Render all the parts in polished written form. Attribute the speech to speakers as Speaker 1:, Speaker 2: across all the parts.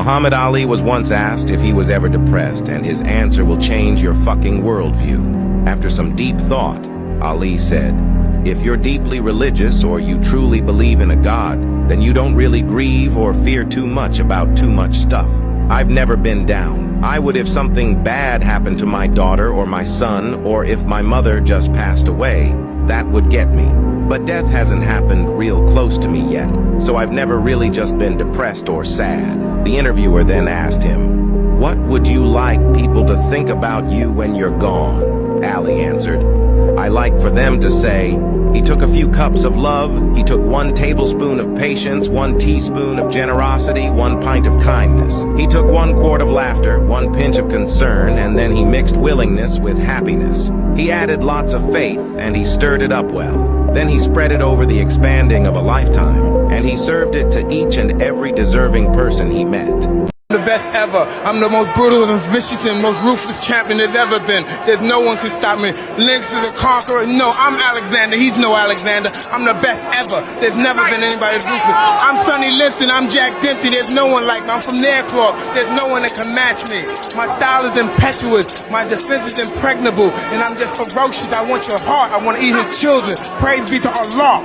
Speaker 1: Muhammad Ali was once asked if he was ever depressed, and his answer will change your fucking worldview. After some deep thought, Ali said, "If you're deeply religious or you truly believe in a God, then you don't really grieve or fear too much about too much stuff. I've never been down. I would if something bad happened to my daughter or my son, or if my mother just passed away. That would get me. But death hasn't happened real close to me yet, so I've never really just been depressed or sad." The interviewer then asked him, "What would you like people to think about you when you're gone?" Ali answered, "I like for them to say, he took a few cups of love, he took 1 tablespoon of patience, 1 teaspoon of generosity, 1 pint of kindness. He took 1 quart of laughter, 1 pinch of concern, and then he mixed willingness with happiness. He added lots of faith, and he stirred it up well. Then he spread it over the expanding of a lifetime, and he served it to each and every deserving person he met."
Speaker 2: The best ever. I'm the most brutal and vicious and most ruthless champion there's ever been. There's no one can stop me. Lynx is a conqueror. No, I'm Alexander. He's no Alexander. I'm the best ever. There's never been anybody as ruthless. I'm Sonny Liston. I'm Jack Dempsey. There's no one like me. I'm from Nairclaw. There's no one that can match me. My style is impetuous. My defense is impregnable. And I'm just ferocious. I want your heart. I want to eat his children. Praise be to Allah.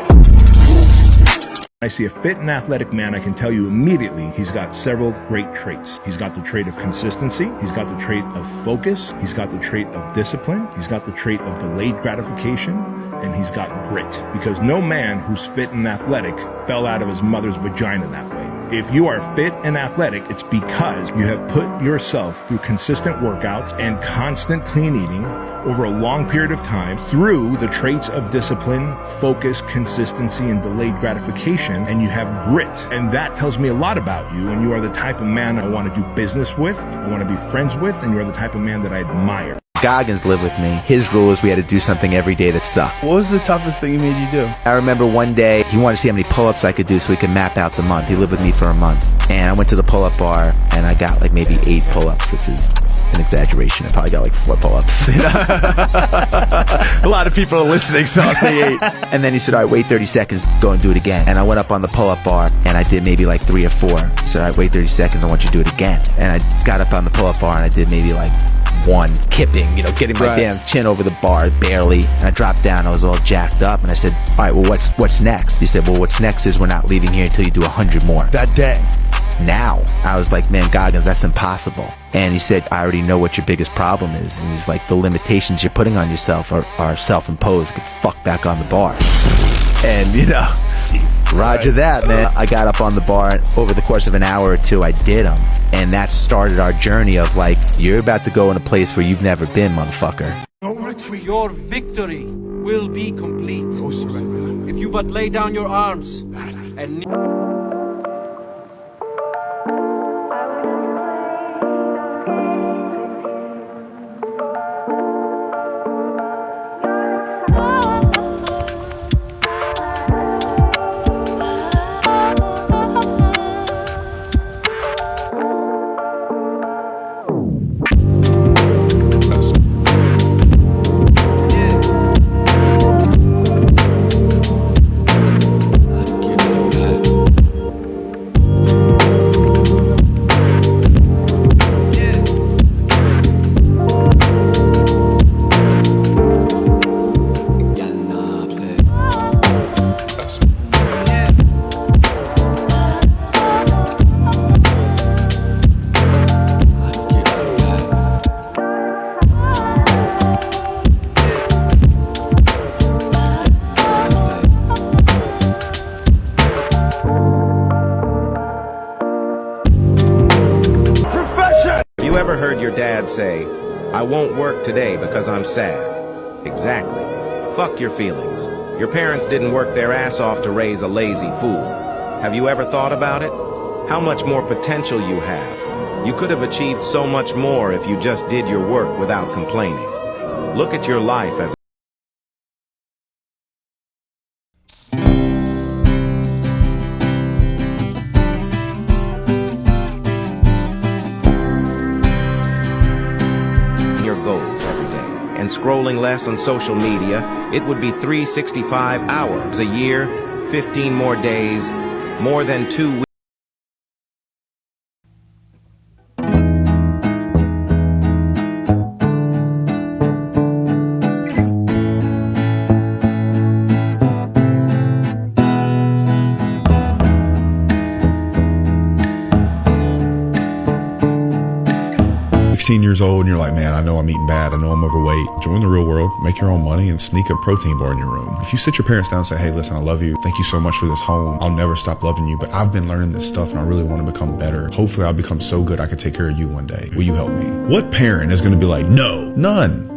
Speaker 3: I see a fit and athletic man, I can tell you immediately he's got several great traits. He's got the trait of consistency, he's got the trait of focus, he's got the trait of discipline, he's got the trait of delayed gratification, and he's got grit. Because no man who's fit and athletic fell out of his mother's vagina that way. If you are fit and athletic, it's because you have put yourself through consistent workouts and constant clean eating over a long period of time through the traits of discipline, focus, consistency, and delayed gratification, and you have grit. And that tells me a lot about you, and you are the type of man I want to do business with, I want to be friends with, and you are the type of man that I admire.
Speaker 4: Goggins lived with me. His rule is we had to do something every day that sucked.
Speaker 5: What was the toughest thing he made you do?
Speaker 4: I remember one day he wanted to see how many pull-ups I could do so he could map out the month. He lived with me for a month. And I went to the pull-up bar and I got like maybe 8 pull-ups, which is an exaggeration. I probably got like 4 pull-ups. A lot of people are listening, so I'll say 8. And then he said, "All right, wait 30 seconds, go and do it again." And I went up on the pull-up bar and I did maybe like 3 or 4. He said, "All right, wait 30 seconds, I want you to do it again." And I got up on the pull-up bar and I did maybe like 1, kipping, getting my damn chin over the bar, barely. And I dropped down, I was all jacked up, and I said, "All right, well, what's next?" He said, "Well, what's next is we're not leaving here until you do 100 more."
Speaker 5: That day.
Speaker 4: Now, I was like, "Man, Goggins, that's impossible." And he said, "I already know what your biggest problem is." And he's like, "The limitations you're putting on yourself are self-imposed. Get the fuck back on the bar." And, roger that, man. I got up on the bar, and over the course of an hour or 2, I did them. And that started our journey of like, you're about to go in a place where you've never been, motherfucker.
Speaker 6: Your victory will be complete if you but lay down your arms and
Speaker 1: You ever heard your dad say, "I won't work today because I'm sad"? Exactly. Fuck your feelings. Your parents didn't work their ass off to raise a lazy fool. Have you ever thought about it? How much more potential you have. You could have achieved so much more if you just did your work without complaining. Look at your life as your goals every day. And scrolling less on social media, it would be 365 hours a year, 15 more days, more than 2 weeks.
Speaker 7: years old and you're like, man, I know I'm eating bad. I know I'm overweight. Join the real world, make your own money, and sneak a protein bar in your room. If you sit your parents down and say, hey, listen, I love you. Thank you so much for this home. I'll never stop loving you, but I've been learning this stuff and I really want to become better. Hopefully I'll become so good I can take care of you one day. Will you help me? What parent is going to be like, no? None.